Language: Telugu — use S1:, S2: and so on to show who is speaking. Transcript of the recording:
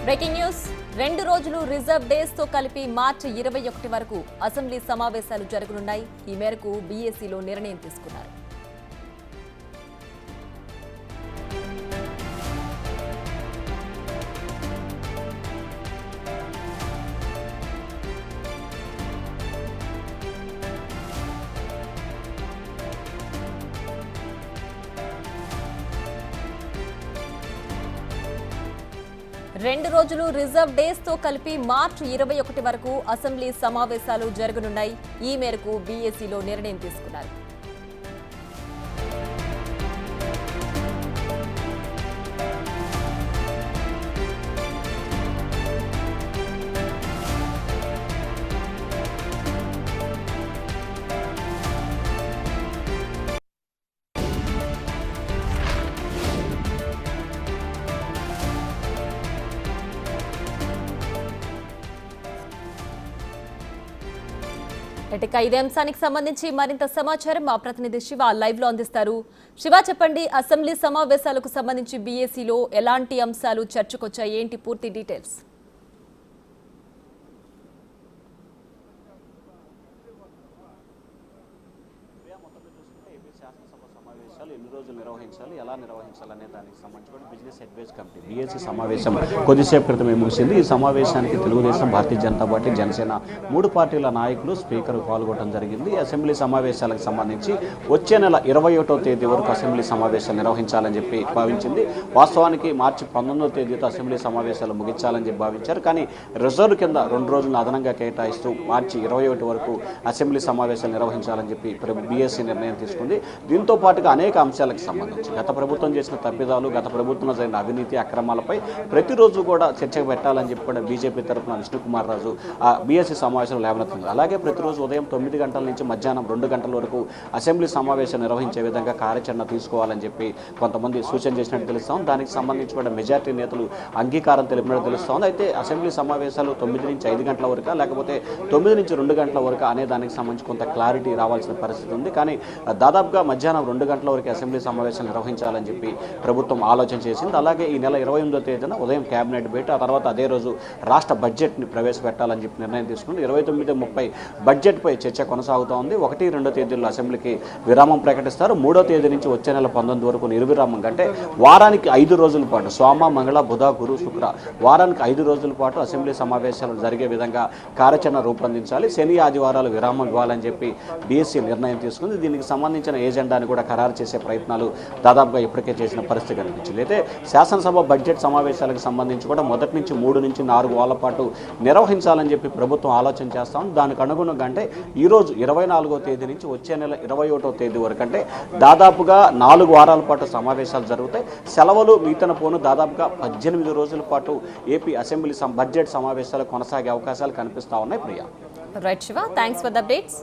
S1: బ్రేకింగ్ న్యూస్ 2 రోజులు రిజర్వ్ డేస్ తో కలిపి మార్చి 21 వరకు అసెంబ్లీ సమావేశాలు జరగనున్నాయి. ఈ మేరకు బీఏసీలో నిర్ణయం తీసుకున్నారు. రెండు రోజులు రిజర్వ్ డేస్ తో కలిపి మార్చి 21 వరకు అసెంబ్లీ సమావేశాలు జరగనున్నాయి. ఈ మేరకు బీఏసీలో నిర్ణయం తీసుకున్నారు. ఇదే అంశానికి సంబంధించి మరింత సమాచారం మా ప్రతినిధి శివ లైవ్ లో అందిస్తారు. శివ, చెప్పండి, అసెంబ్లీ సమావేశాలకు సంబంధించి బీఏసీలో ఎలాంటి అంశాలు చర్చకొచ్చాయి, ఏంటి పూర్తి డీటెయిల్స్?
S2: శాసనసభ సమావేశాలు ఎన్ని రోజులు నిర్వహించాలి, ఎలా నిర్వహించాలి అనే దానికి సంబంధించి బిజినెస్ అడ్వైజ్ కమిటీ బీఏసీ సమావేశం కొద్దిసేపు క్రితమే ముగిసింది. ఈ సమావేశానికి తెలుగుదేశం, భారతీయ జనతా పార్టీ, జనసేన 3 పార్టీల నాయకులు, స్పీకర్ పాల్గొనడం జరిగింది. అసెంబ్లీ సమావేశాలకు సంబంధించి వచ్చే నెల 21వ తేదీ వరకు అసెంబ్లీ సమావేశాలు నిర్వహించాలని చెప్పి భావించింది. వాస్తవానికి మార్చి 19వ తేదీతో అసెంబ్లీ సమావేశాలు ముగించాలని చెప్పి భావించారు. కానీ రిజర్వ్ కింద 2 రోజులను అదనంగా కేటాయిస్తూ మార్చి 21 వరకు అసెంబ్లీ సమావేశాలు నిర్వహించాలని చెప్పి బీఏసీ నిర్ణయం తీసుకుంది. దీంతో పాటుగా అనేక అంశాలకు సంబంధించి గత ప్రభుత్వం చేసిన తప్పిదాలు, గత ప్రభుత్వంలో జరిగిన అవినీతి అక్రమాలపై ప్రతిరోజు కూడా చర్చకు పెట్టాలని చెప్పి కూడా బీజేపీ తరఫున విష్ణుకుమార్ రాజు బీఎస్సీ సమావేశంలో లేవనెత్తుంది. అలాగే ప్రతిరోజు ఉదయం 9 గంటల నుంచి మధ్యాహ్నం 2 గంటల వరకు అసెంబ్లీ సమావేశం నిర్వహించే విధంగా కార్యాచరణ తీసుకోవాలని చెప్పి కొంతమంది సూచన చేసినట్టు తెలుస్తాం. దానికి సంబంధించి కూడా మెజార్టీ నేతలు అంగీకారం తెలిపినట్టు తెలుస్తోంది. అయితే అసెంబ్లీ సమావేశాలు 9 నుంచి 5 గంటల వరకు, లేకపోతే 9 నుంచి 2 గంటల వరకు అనే దానికి సంబంధించి కొంత క్లారిటీ రావాల్సిన పరిస్థితి ఉంది. కానీ దాదాపుగా మధ్యాహ్నం 2 గంటల వరకు అసెంబ్లీ సమావేశాలు నిర్వహించాలని చెప్పి ప్రభుత్వం ఆలోచన చేసింది. అలాగే ఈ నెల 28వ తేదీన ఉదయం కేబినెట్ భేటీ, ఆ తర్వాత అదే రోజు రాష్ట్ర బడ్జెట్ని ప్రవేశపెట్టాలని చెప్పి నిర్ణయం తీసుకుంది. 29, 30 బడ్జెట్పై చర్చ కొనసాగుతోంది. 1, 2 తేదీల్లో అసెంబ్లీకి విరామం ప్రకటిస్తారు. 3వ తేదీ నుంచి వచ్చే నెల 19 వరకు నిర్విరామం, అంటే వారానికి 5 రోజుల పాటు సోమ, మంగళ, బుధ, గురు, శుక్ర వారానికి 5 రోజుల పాటు అసెంబ్లీ సమావేశాలు జరిగే విధంగా కార్యాచరణ రూపొందించాలి. శని, ఆదివారాలు విరామం ఇవ్వాలని చెప్పి బీఎస్సీ నిర్ణయం తీసుకుంది. దీనికి సంబంధించిన ఏజెండాని కూడా ఖరారు చేసే ప్రయత్నాలు దాదాపుగా ఇప్పటికే చేసిన పరిస్థితి కనిపించింది. అయితే శాసనసభ బడ్జెట్ సమావేశాలకు సంబంధించి కూడా మొదటి నుంచి 3 నుంచి 4 వారాల పాటు నిర్వహించాలని చెప్పి ప్రభుత్వం ఆలోచన చేస్తాం. దానికి అనుగుణంగా అంటే ఈరోజు 24వ తేదీ నుంచి వచ్చే నెల 21వ తేదీ వరకు, అంటే దాదాపుగా 4 వారాల పాటు సమావేశాలు జరుగుతాయి. సెలవులు మిగతా పోను దాదాపుగా 18 రోజుల పాటు ఏపీ అసెంబ్లీ బడ్జెట్ సమావేశాలు కొనసాగే అవకాశాలు కనిపిస్తా ఉన్నాయి. Priya.
S1: Right Shiva, thanks for the updates.